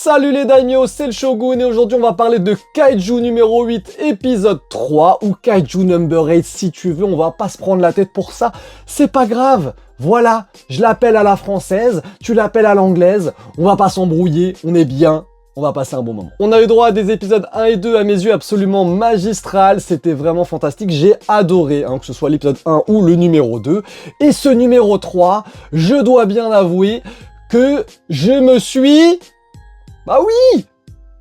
Salut les daimyo, c'est le Shogun et aujourd'hui on va parler de Kaiju numéro 8 épisode 3 ou Kaiju number 8 si tu veux, on va pas se prendre la tête pour ça, c'est pas grave. Voilà, je l'appelle à la française, tu l'appelles à l'anglaise, on va pas s'embrouiller, on est bien. On va passer un bon moment. On a eu droit à des épisodes 1 et 2 à mes yeux absolument magistrales, c'était vraiment fantastique, j'ai adoré, que ce soit l'épisode 1 ou le numéro 2. Et ce numéro 3, je dois bien avouer que je me suis... Bah oui,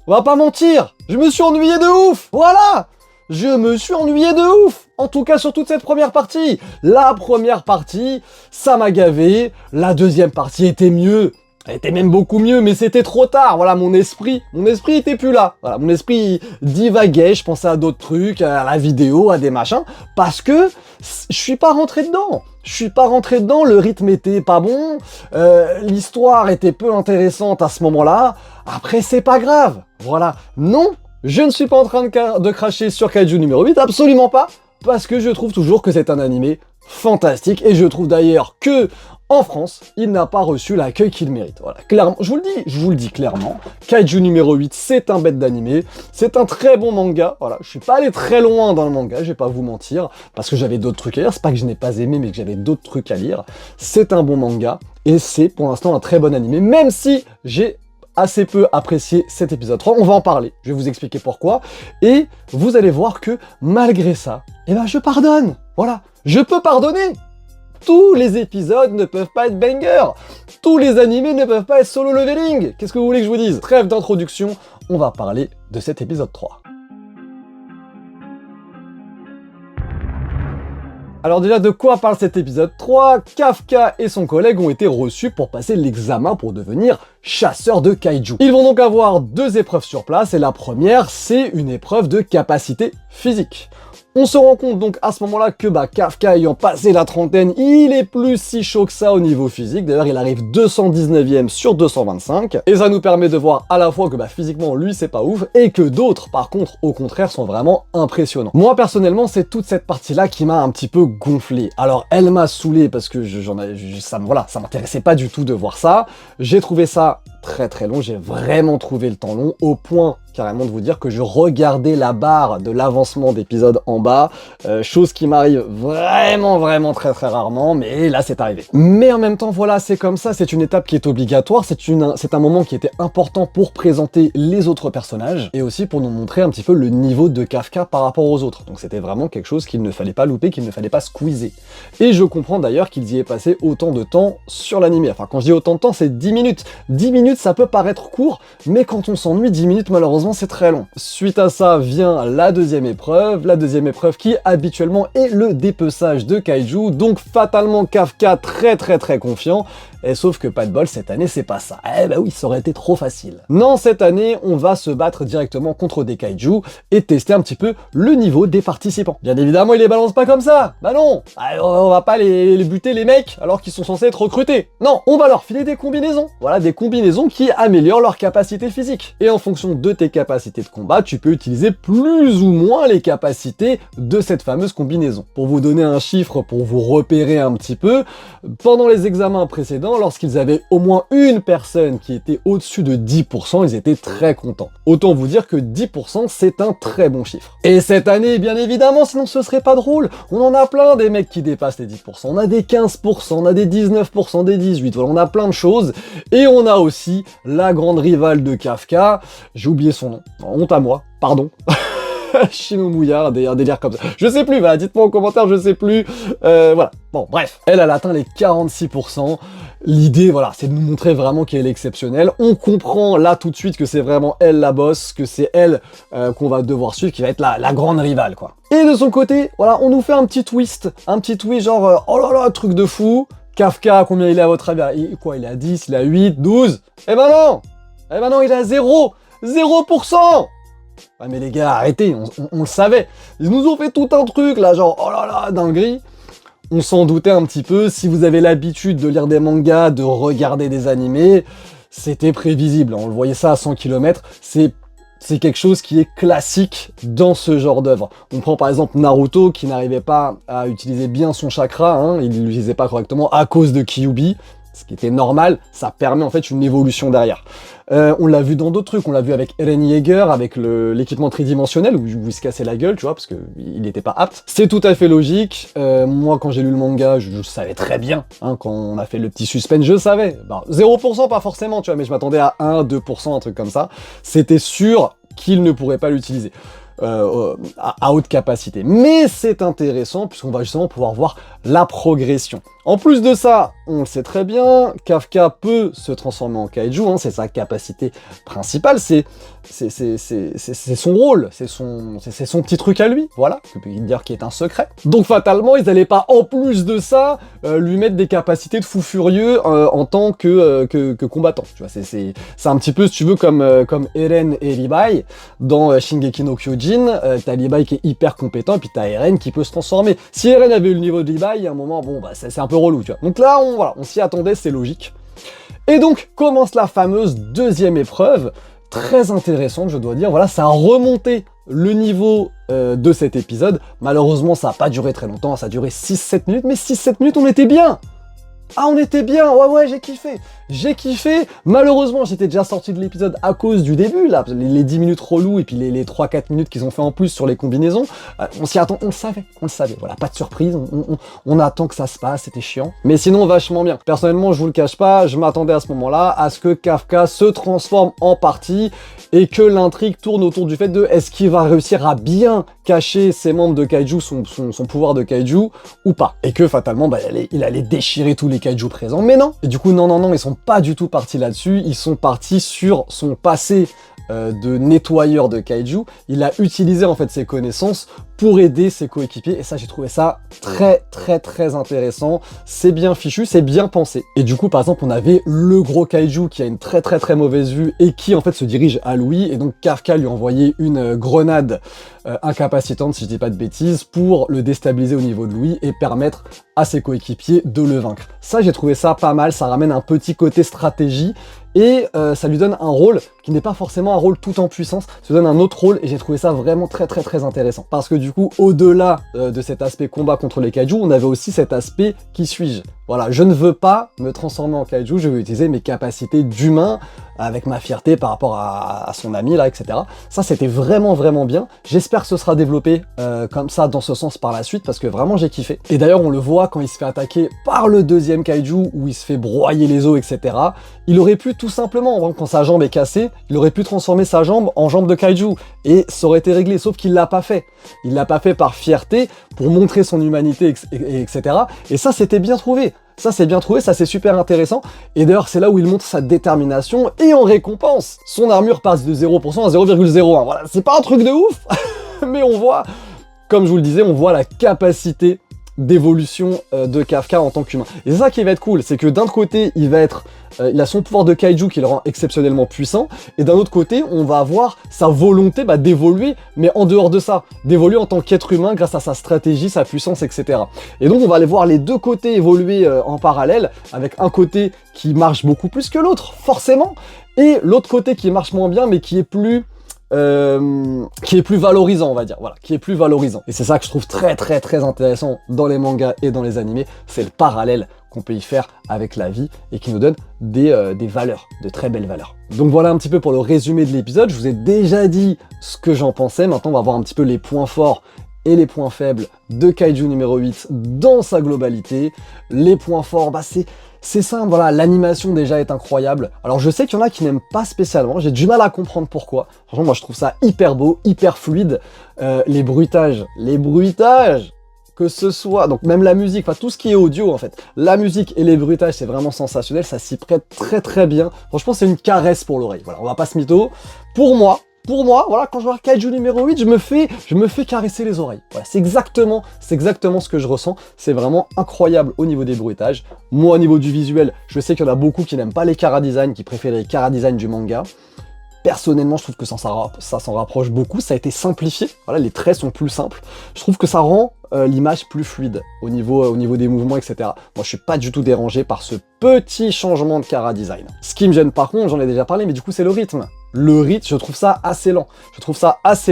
on va pas mentir, je me suis ennuyé de ouf, voilà. Je me suis ennuyé de ouf, en tout cas sur toute cette première partie. La première partie, ça m'a gavé, la deuxième partie était mieux. Elle était même beaucoup mieux, mais c'était trop tard. Voilà, mon esprit était plus là. Voilà, mon esprit divaguait, je pensais à d'autres trucs, à la vidéo, à des machins, parce que je suis pas rentré dedans. Je suis pas rentré dedans, le rythme était pas bon, l'histoire était peu intéressante à ce moment-là. Après, c'est pas grave. Voilà, non, je ne suis pas en train de cracher sur Kaiju numéro 8, absolument pas, parce que je trouve toujours que c'est un animé fantastique, et je trouve d'ailleurs que en France, il n'a pas reçu l'accueil qu'il mérite. Voilà, clairement, je vous le dis clairement, Kaiju numéro 8, c'est un bête d'animé, c'est un très bon manga, voilà, je suis pas allé très loin dans le manga, je vais pas vous mentir, parce que j'avais d'autres trucs à lire, c'est pas que je n'ai pas aimé, mais que j'avais d'autres trucs à lire, c'est un bon manga, et c'est pour l'instant un très bon animé, même si j'ai assez peu apprécié cet épisode 3, on va en parler, je vais vous expliquer pourquoi, et vous allez voir que malgré ça, eh ben je pardonne, voilà, je peux pardonner. Tous les épisodes ne peuvent pas être banger. Tous les animés ne peuvent pas être solo leveling. Qu'est-ce que vous voulez que je vous dise? Trêve d'introduction, on va parler de cet épisode 3. Alors déjà, de quoi parle cet épisode 3? Kafka et son collègue ont été reçus pour passer l'examen pour devenir chasseurs de kaiju. Ils vont donc avoir deux épreuves sur place, et la première, c'est une épreuve de capacité physique. On se rend compte donc à ce moment-là que Kafka ayant passé la trentaine, il est plus si chaud que ça au niveau physique. D'ailleurs, il arrive 219e sur 225. Et ça nous permet de voir à la fois que physiquement, lui, c'est pas ouf, et que d'autres, par contre, au contraire, sont vraiment impressionnants. Moi, personnellement, c'est toute cette partie-là qui m'a un petit peu gonflé. Alors, elle m'a saoulé parce que ça m'intéressait pas du tout de voir ça. J'ai trouvé ça très long, j'ai vraiment trouvé le temps long, au point carrément de vous dire que je regardais la barre de l'avancement d'épisodes en bas, chose qui m'arrive vraiment très rarement, mais là c'est arrivé. Mais en même temps, voilà, c'est comme ça, c'est une étape qui est obligatoire, c'est un moment qui était important pour présenter les autres personnages, et aussi pour nous montrer un petit peu le niveau de Kafka par rapport aux autres. Donc c'était vraiment quelque chose qu'il ne fallait pas louper, qu'il ne fallait pas squeezer. Et je comprends d'ailleurs qu'ils y aient passé autant de temps sur l'animé. Enfin, quand je dis autant de temps, c'est 10 minutes. 10 minutes, ça peut paraître court, mais quand on s'ennuie, 10 minutes, malheureusement, c'est très long. Suite à ça vient la deuxième épreuve qui habituellement est le dépeçage de kaiju, donc fatalement Kafka très confiant, et sauf que pas de bol, cette année c'est pas ça. Eh bah oui, ça aurait été trop facile. Non, cette année, on va se battre directement contre des kaiju et tester un petit peu le niveau des participants. Bien évidemment, ils les balancent pas comme ça. Bah non, on va pas les buter les mecs alors qu'ils sont censés être recrutés. Non, on va leur filer des combinaisons. Voilà, des combinaisons qui améliorent leur capacité physique. Et en fonction de tes capacités de combat, tu peux utiliser plus ou moins les capacités de cette fameuse combinaison. Pour vous donner un chiffre, pour vous repérer un petit peu, pendant les examens précédents, lorsqu'ils avaient au moins une personne qui était au-dessus de 10%, ils étaient très contents. Autant vous dire que 10%, c'est un très bon chiffre. Et cette année, bien évidemment, sinon ce serait pas drôle, on en a plein des mecs qui dépassent les 10%, on a des 15%, on a des 19%, des 18%, voilà, on a plein de choses, et on a aussi la grande rivale de Kafka, j'ai oublié son nom, honte à moi, pardon. Shinomouya, un délire comme ça. Je sais plus, voilà, dites-moi en commentaire, je sais plus. Voilà, bon, bref. Elle atteint les 46%. L'idée, voilà, c'est de nous montrer vraiment qu'elle est exceptionnelle. On comprend là tout de suite que c'est vraiment elle la boss, que c'est elle qu'on va devoir suivre, qui va être la grande rivale, quoi. Et de son côté, voilà, on nous fait un petit twist genre, oh là là, truc de fou. Kafka, combien il est à votre avis? Quoi, il est à 10, il est à 8, 12? Eh ben non, il est à 0%. Ah mais les gars, arrêtez, on le savait. Ils nous ont fait tout un truc là, genre, oh là là, dinguerie. On s'en doutait un petit peu, si vous avez l'habitude de lire des mangas, de regarder des animés, c'était prévisible, on le voyait ça à 100 km, c'est quelque chose qui est classique dans ce genre d'œuvre. On prend par exemple Naruto qui n'arrivait pas à utiliser bien son chakra, il ne l'utilisait pas correctement à cause de Kyuubi. ce qui était normal, ça permet en fait une évolution derrière. On l'a vu dans d'autres trucs, on l'a vu avec Eren Yeager, avec l'équipement tridimensionnel, où il se cassait la gueule, tu vois, parce qu'il n'était pas apte. C'est tout à fait logique. Moi, quand j'ai lu le manga, je savais très bien, hein, quand on a fait le petit suspense, je savais. Bon, 0% pas forcément, tu vois, mais je m'attendais à 1, 2%, un truc comme ça. C'était sûr qu'il ne pourrait pas l'utiliser. À haute capacité. Mais c'est intéressant puisqu'on va justement pouvoir voir la progression. En plus de ça, on le sait très bien, Kafka peut se transformer en kaiju, hein, c'est sa capacité principale, c'est son rôle, c'est son petit truc à lui, voilà, je peux dire qu'il est un secret. Donc fatalement, ils n'allaient pas en plus de ça lui mettre des capacités de fou furieux en tant que combattant. Tu vois, c'est un petit peu, si tu veux, comme Eren et Levi dans Shingeki no Kyojin. T'as Levi qui est hyper compétent, et puis t'as Eren qui peut se transformer. Si Eren avait eu le niveau de Levi, à un moment, bon, bah c'est un peu relou, tu vois. Donc là, on s'y attendait, c'est logique. Et donc, commence la fameuse deuxième épreuve, très intéressante, je dois dire. Voilà, ça a remonté le niveau de cet épisode. Malheureusement, ça n'a pas duré très longtemps, ça a duré 6-7 minutes, mais 6-7 minutes, on était bien. Ah, on était bien, ouais, j'ai kiffé. J'ai kiffé. Malheureusement, j'étais déjà sorti de l'épisode à cause du début, là, les 10 minutes relous et puis les 3-4 minutes qu'ils ont fait en plus sur les combinaisons. On s'y attend, on le savait, voilà, pas de surprise, on attend que ça se passe, c'était chiant. Mais sinon, vachement bien. Personnellement, je vous le cache pas, je m'attendais à ce moment-là à ce que Kafka se transforme en partie et que l'intrigue tourne autour du fait de est-ce qu'il va réussir à bien cacher ses membres de kaiju, son pouvoir de kaiju, ou pas. Et que fatalement, bah, il allait déchirer tous les kaiju présents, mais non. Et du coup, non, ils sont pas du tout partis là-dessus, ils sont partis sur son passé de nettoyeur de kaiju. Il a utilisé en fait ses connaissances pour aider ses coéquipiers, et ça, j'ai trouvé ça très intéressant. C'est bien fichu, c'est bien pensé. Et du coup, par exemple, on avait le gros kaiju qui a une très mauvaise vue et qui en fait se dirige à Louis, et donc Kafka lui a envoyé une grenade incapacitante, si je dis pas de bêtises, pour le déstabiliser au niveau de Louis et permettre à ses coéquipiers de le vaincre. Ça, j'ai trouvé ça pas mal, ça ramène un petit côté stratégie, et ça lui donne un rôle qui n'est pas forcément un rôle tout en puissance, ça lui donne un autre rôle, et j'ai trouvé ça vraiment très intéressant. Parce que du coup, au-delà de cet aspect combat contre les kaiju, on avait aussi cet aspect qui suis-je. Voilà, je ne veux pas me transformer en kaiju, je veux utiliser mes capacités d'humain avec ma fierté par rapport à son ami là, etc. Ça, c'était vraiment bien. J'espère que ce sera développé comme ça, dans ce sens par la suite, parce que vraiment j'ai kiffé. Et d'ailleurs, on le voit quand il se fait attaquer par le deuxième kaiju, où il se fait broyer les os, etc. Il aurait pu tout simplement, quand sa jambe est cassée, il aurait pu transformer sa jambe en jambe de kaiju, et ça aurait été réglé, sauf qu'il l'a pas fait. Il l'a pas fait par fierté, pour montrer son humanité, etc. Et ça, c'était bien trouvé. Ça, c'est bien trouvé, ça, c'est super intéressant. Et d'ailleurs, c'est là où il montre sa détermination, et en récompense, son armure passe de 0% à 0,01. Voilà, c'est pas un truc de ouf, mais on voit, comme je vous le disais, on voit la capacité d'évolution de Kafka en tant qu'humain. Et c'est ça qui va être cool, c'est que d'un côté, il a son pouvoir de kaiju qui le rend exceptionnellement puissant, et d'un autre côté, on va avoir sa volonté d'évoluer, mais en dehors de ça, d'évoluer en tant qu'être humain grâce à sa stratégie, sa puissance, etc. Et donc, on va aller voir les deux côtés évoluer en parallèle, avec un côté qui marche beaucoup plus que l'autre, forcément, et l'autre côté qui marche moins bien, mais qui est plus valorisant, on va dire, voilà, qui est plus valorisant. Et c'est ça que je trouve très intéressant dans les mangas et dans les animés, c'est le parallèle qu'on peut y faire avec la vie et qui nous donne des valeurs, de très belles valeurs. Donc voilà un petit peu pour le résumé de l'épisode. Je vous ai déjà dit ce que j'en pensais, maintenant on va voir un petit peu les points forts et les points faibles de Kaiju numéro 8 dans sa globalité. Les points forts, bah c'est simple, voilà, l'animation déjà est incroyable. Alors je sais qu'il y en a qui n'aiment pas spécialement, j'ai du mal à comprendre pourquoi. Franchement, moi je trouve ça hyper beau, hyper fluide. Les bruitages, que ce soit, donc même la musique, enfin tout ce qui est audio en fait. La musique et les bruitages, c'est vraiment sensationnel, ça s'y prête très bien. Franchement, c'est une caresse pour l'oreille, voilà, on va pas se mytho. Pour moi, voilà, quand je vois Kaiju numéro 8, je me fais caresser les oreilles. Voilà, c'est exactement ce que je ressens. C'est vraiment incroyable au niveau des bruitages. Moi, au niveau du visuel, je sais qu'il y en a beaucoup qui n'aiment pas les chara-design, qui préfèrent les chara-design du manga. Personnellement, je trouve que ça s'en rapproche beaucoup. Ça a été simplifié. Voilà, les traits sont plus simples. Je trouve que ça rend l'image plus fluide au niveau des mouvements, etc. Moi, je suis pas du tout dérangé par ce petit changement de chara-design. Ce qui me gêne par contre, j'en ai déjà parlé, mais du coup, c'est le rythme. Le rythme, je trouve ça assez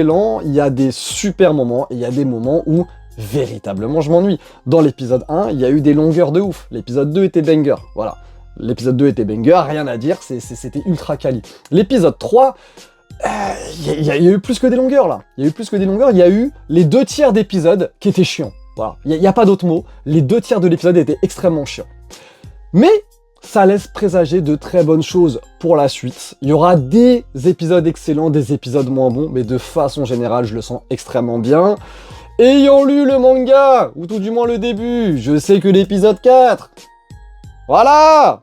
lent. Il y a des super moments et il y a des moments où véritablement je m'ennuie. Dans l'épisode 1, il y a eu des longueurs de ouf. L'épisode 2 était banger. Voilà. L'épisode 2 était banger, rien à dire, c'était ultra quali. L'épisode 3, il y a eu plus que des longueurs là. Il y a eu plus que des longueurs, il y a eu les 2/3 d'épisodes qui étaient chiants. Voilà, il n'y a pas d'autre mot. Les 2/3 de l'épisode étaient extrêmement chiants. Mais ça laisse présager de très bonnes choses pour la suite. Il y aura des épisodes excellents, des épisodes moins bons, mais de façon générale, je le sens extrêmement bien. Ayant lu le manga, ou tout du moins le début, je sais que l'épisode 4... Voilà.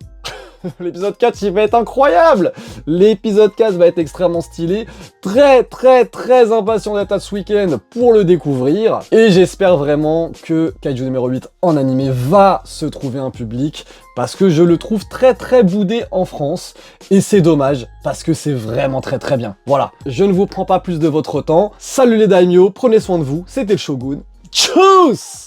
L'épisode 4, il va être incroyable. L'épisode 4 va être extrêmement stylé. Très, très, très impatient d'être à ce week-end pour le découvrir. Et j'espère vraiment que Kaiju numéro 8 en animé va se trouver un public, parce que je le trouve très, très boudé en France. Et c'est dommage, parce que c'est vraiment très, très bien. Voilà, je ne vous prends pas plus de votre temps. Salut les daimyo, prenez soin de vous. C'était le Shogun. Tchuss!